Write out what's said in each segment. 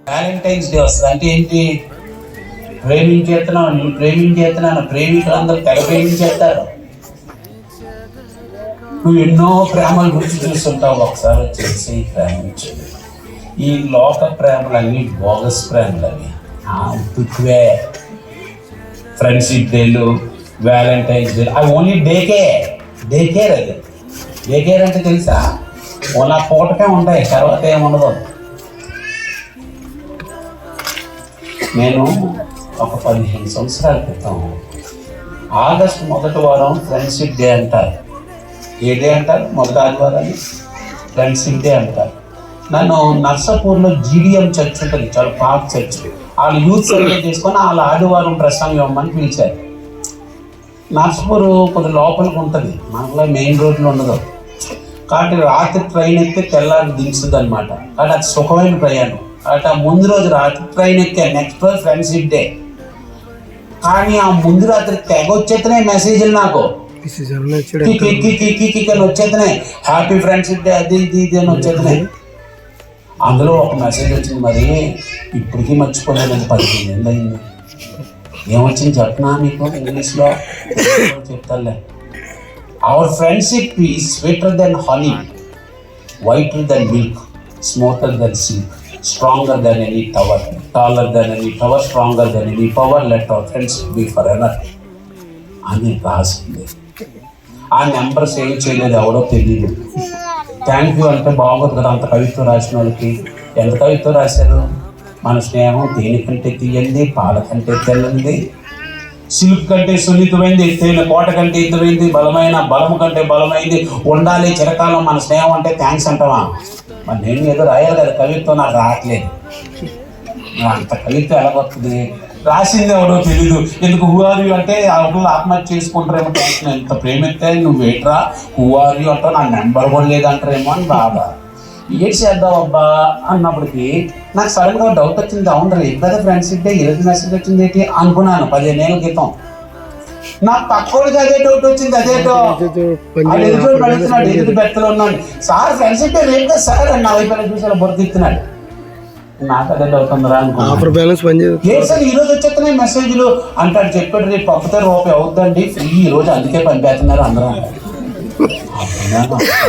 Valentine's day వస్తుంది అంటే ఏంటి? నేను ప్రేమించేస్తున్నాను, ప్రేమికులందరూ తెగ ప్రేమించేస్తారు. నువ్వు ఎన్నో ప్రేమల గురించి చూస్తుంటావు, ఒకసారి వచ్చేసి ప్రేమించదు. ఈ లోక ప్రేమలన్నీ బోగస్ ప్రేమలు అవి, ఉత్తువే. ఫ్రెండ్షిప్ డేలు, వ్యాలంటైన్స్ డే అవి ఓన్లీ డేకేర్ అది. డేకేర్ అంటే తెలుసా? ఓలా పూటకే ఉంటాయి, తర్వాత ఏముండదు. నేను ఒక 15 సంవత్సరాల క్రితం ఆగస్టు 1వ వారం ఫ్రెండ్షిప్ డే అంటారు. ఏ డే అంటారు? మొదటి ఆదివారాన్ని ఫ్రెండ్షిప్ డే అంటారు. నన్ను నర్సాపూర్లో జీడిఎం చర్చ్ ఉంటుంది, చాలా పాత చర్చ్. వాళ్ళు యూత్ సర్వే చేసుకొని వాళ్ళ ఆదివారం ప్రసంగం ఇవ్వమని పిలిచారు. నర్సాపూర్ కొద్ది లోపలికి ఉంటుంది, మనలో మెయిన్ రోడ్లో ఉండదు. కాబట్టి రాత్రి ట్రైన్ ఎక్కితే తెల్లారి దించుతుంది అనమాట. కాబట్టి అది సుఖమైన ప్రయాణం. కాబట్టి ఆ ముందు రోజు రాత్రి ట్రైన్ ఎక్కా, నెక్స్ట్ రోజు ఫ్రెండ్షిప్ డే. కానీ ఆ ముందు రాత్రి తెగ వచ్చేస్తున్నాయి మెసేజ్లు నాకు, వచ్చేస్తున్నాయి. హ్యాపీ ఫ్రెండ్షిప్ డే అది ఇది అని వచ్చేస్తున్నాయి. అందులో ఒక మెసేజ్ వచ్చింది, మరి ఇప్పటికీ మర్చిపోలేదు, 15 ఏళ్ళు అయింది. ఏమొచ్చింది చెప్పనా మీకు? ఇంగ్లీష్లో చెప్తాలే. Our friendship is sweeter than honey, whiter than milk, smoother than silk, stronger than any tower, taller than any tower, stronger than any power, let our friendship be forever అని రాసింది. ఆ నెంబర్ సేవ్ చేయలేదు, ఎవడో తెలియదు. Thank you అంటే బాగోదు కదా అంత కవిత్వం రాసిన వాళ్ళకి. ఎంత కవిత్వం రాశారు? మన స్నేహం దేనికంటే తీయంది, పాల కంటే తెల్లంది, సిల్క్ కంటే సున్నితమైంది, ఎత్తైన కోట కంటే ఎత్తుమైంది, బలము కంటే బలమైంది, ఉండాలి చిరకాలం. మన స్నేహం అంటే థ్యాంక్స్ అంటావా? మరి నేను ఏదో రాయాలి కదా, కవిత్వం నాకు రావట్లేదు. అంత కవిత్వం ఎలా వస్తుంది? రాసింది ఎవడో తెలీదు. ఎందుకు హువారి అంటే ఒకళ్ళు ఆత్మహత్య చేసుకుంటారేమో టెన్షన్. ఎంత ప్రేమిస్తే నువ్వు వేట్రా హువారి అంటావు, నా నెంబర్ కూడా లేదంటారేమో అని బాధ. ఏడ్ చేద్దాం అబ్బా అన్నప్పటికీ నాకు సడన్గా డౌట్ వచ్చింది. అవును రేపు కదా ఫ్రెండ్షిప్ డే, ఈరోజు మెసేజ్ వచ్చింది ఏంటి అనుకున్నాను 15 ఏళ్ళ క్రితం. నాకు పక్కోడికి అదే డౌట్ వచ్చింది. అదేటో పెడుతున్నాడు, ఎదురు బెత్తలో ఉన్నాడు. సార్ ఫ్రెండ్షిప్ డే రేపు కదా సార్ అని నా వైపు చూసాను, బొరకెత్తున్నాడు. నాకు అదే డౌట్ ఉందిరా అనుకున్నాను. సార్ ఈరోజు వచ్చేస్తున్నాయి మెసేజ్లు అంటాడు. చెప్పాడు రేపు పంపితే రూపాయి అవుతుందండి ఫ్రీ ఈరోజు, అందుకే పంపేస్తున్నారు అందరూ.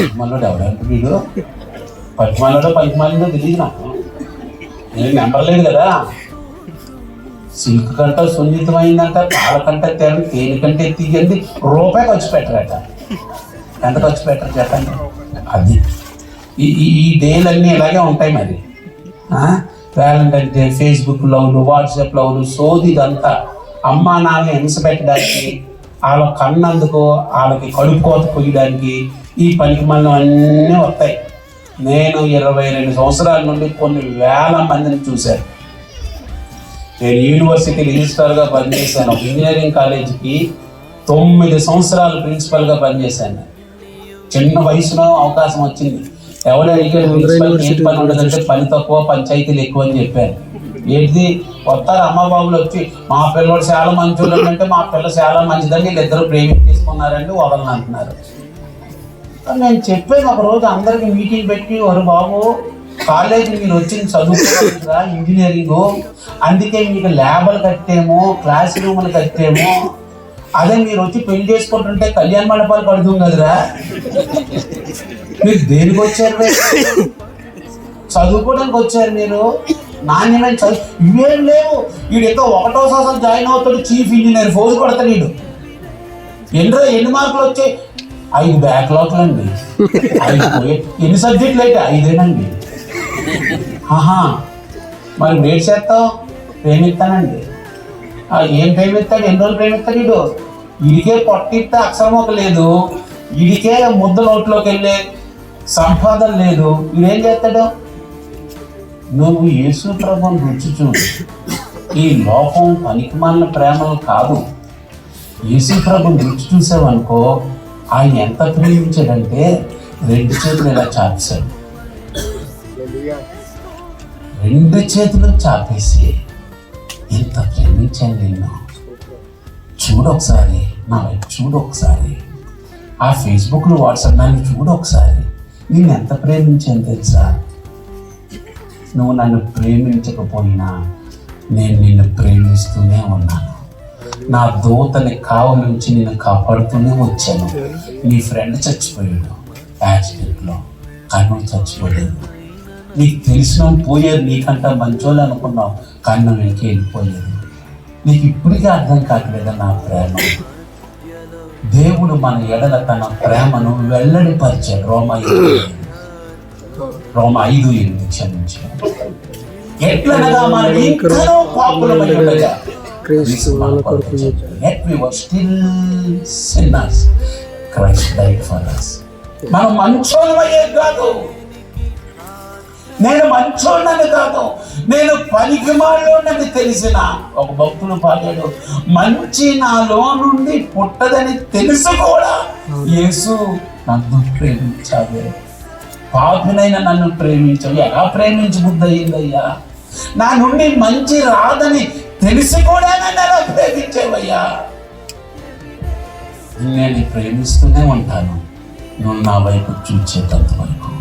పద్మాలోడు ఎవడంటే వీడు, పద్మాలో తెలియదు నాకు, నేను నెంబర్ లేదు కదా. సిల్క్ కంటే సున్నితమైందంట, పాల కంటే తేనె కంటే తీయండి, రూపాయి ఖర్చు పెట్టరట. ఎంత ఖర్చు పెట్టరు చెప్పండి? అది ఈ డేలన్నీ ఇలాగే ఉంటాయి. మరి వ్యాలంటైన్ డే, ఫేస్బుక్ లవ్లు, వాట్సాప్ లవ్లు, సోది ఇదంతా అమ్మా నాన్న హింస పెట్టడానికి, వాళ్ళ కన్నందుకు, వాళ్ళకి కడుపు కోత కొయ్యడానికి ఈ పనికి మనం అన్నీ వస్తాయి. నేను 22 సంవత్సరాల నుండి కొన్ని వేల మందిని చూశాను. నేను యూనివర్సిటీ రిజిస్ట్రార్గా పనిచేశాను. ఇంజనీరింగ్ కాలేజీకి 9 సంవత్సరాలు ప్రిన్సిపల్గా పనిచేశాను. చిన్న వయసులో అవకాశం వచ్చింది. ఎవరు అడిగారు ప్రిన్సిపల్కి ఏం పని ఉండదంటే పని తక్కువ, పంచాయతీలు ఎక్కువ అని చెప్పాను. ఏంటి వస్తారు అమ్మబాబులు వచ్చి, మా పిల్లడు చాలా మంచోళ్ళు అంటే మా పిల్ల చాలా మంచిదని వీళ్ళిద్దరూ ప్రేమించేసుకున్నారండి వదలని అంటున్నారు. నేను చెప్పేది ఒక రోజు అందరికీ మీటింగ్ పెట్టి, వారు బాబు కాలేజీ మీరు వచ్చింది చదువుకోవాలిరా ఇంజనీరింగ్, అందుకే మీకు ల్యాబ్లు కట్టేమో, క్లాస్ రూములు కట్టేమో. అదే మీరు వచ్చి పెళ్లి చేసుకుంటుంటే కళ్యాణ మండపాలు పడుతుంది కదరా. మీరు దేనికి వచ్చారు? చదువుకోవడానికి వచ్చారు మీరు. నాణ్యమైన చదువు ఇవేం లేవు. వీడు ఎంతో 1వ సంవత్సరం జాయిన్ అవుతాడు, చీఫ్ ఇంజనీర్ ఫోజు కొడతాడు. వీడు ఎన్ని మార్కులు వచ్చాయి? 5 బ్యాక్లాగ్లు అండి. 5 ఎన్ని సబ్జెక్టులు అయితే 5ఏనండి. మరి వేట్ చేస్తావు? ప్రేమిస్తానండి. ఏం ప్రేమిస్తాడు? ఎన్ని రోజులు ప్రేమిస్తాడు? వీడు ఇడికే పొట్టిస్తే అక్షరం ఒక లేదు, ఇడికే ముద్ద నోట్లోకి వెళ్ళే సంపాదన లేదు. ఇదేం చేస్తాడు? నువ్వు యేసు ప్రభువుని రుచి చూడు. ఈ లోకం పనికిమాలిన ప్రేమలు కాదు. యేసు ప్రభువుని రుచి చూసావనుకో, ఆయన ఎంత ప్రేమించాడంటే 2 చేతులు ఇలా చాపేశాడు. 2 చేతులు చాపేసి ఎంత ప్రేమించాను నిన్ను, చూడు ఒకసారి, నా వైపు చూడు ఒకసారి, ఆ ఫేస్బుక్లో వాట్సాప్ నన్ను చూడు ఒకసారి, నేను ఎంత ప్రేమించాను తెలుసా? నువ్వు నన్ను ప్రేమించకపోయినా నేను నిన్ను ప్రేమిస్తూనే ఉన్నాను. నా దూతని కావలి నుంచి నిన్ను కాపాడుతూనే వచ్చాను. నీ ఫ్రెండ్ చచ్చిపోయాడు యాక్సిడెంట్లో, కానీ నువ్వు చచ్చిపోలేదు. నీకు తెలిసిన పోయారు, నీకంటా మంచోళ్ళు అనుకున్నావు, కానీ నువ్వు వెనక్కి వెళ్ళిపోలేదు. నీకు ఇప్పటికీ అర్థం కావట్లేదా నా ప్రేమ? దేవుడు మన ఎడల తన ప్రేమను వెల్లడిపరిచాడు. రోమ 5:8 క్షమించి, ఎట్లనగా మనం ఇంకా పాపులమై ఉండగా క్రీస్తు మన కొరకు చచ్చాడు. Yet we were still sinners. Christ died for us. మనం మంచోళ్ళమయ్యే కాదు, నేను మంచోళ్ళని కాదు, నేను పనికిమాలోనని తెలిసిన ఒక భక్తుడు పాడాడు, మంచి నాలో నుండి పుట్టదని తెలుసు కూడా యేసు నన్ను ప్రేమించాడు. పాపినైనా నన్ను ప్రేమించావు. ఎలా ప్రేమించి బుద్ధి అయ్యిందయ్యా? నా నుండి మంచి రాదని తెలిసి కూడా నన్ను ఎలా ప్రేమించేవయ్యా? నేను ప్రేమిస్తూనే ఉంటాను, నువ్వు నా వైపు చూచేటంత వరకు.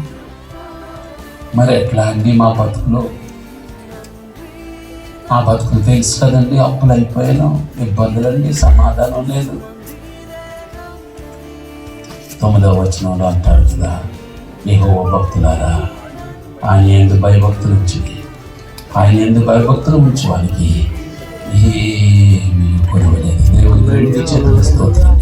మరి ఎట్లా అండి మా బతుకులు తెలుసు కదండి. అప్పులు అయిపోయాను, ఇబ్బందులండి, సమాధానం లేదు. 9వ వచనంలో అంటారు కదా, యెహోవా భక్తులారా ఆయన యందు భయభక్తులు ఉంచి వారికి ఏమీ కొరవలేదు. దేవుడి స్తోత్రం.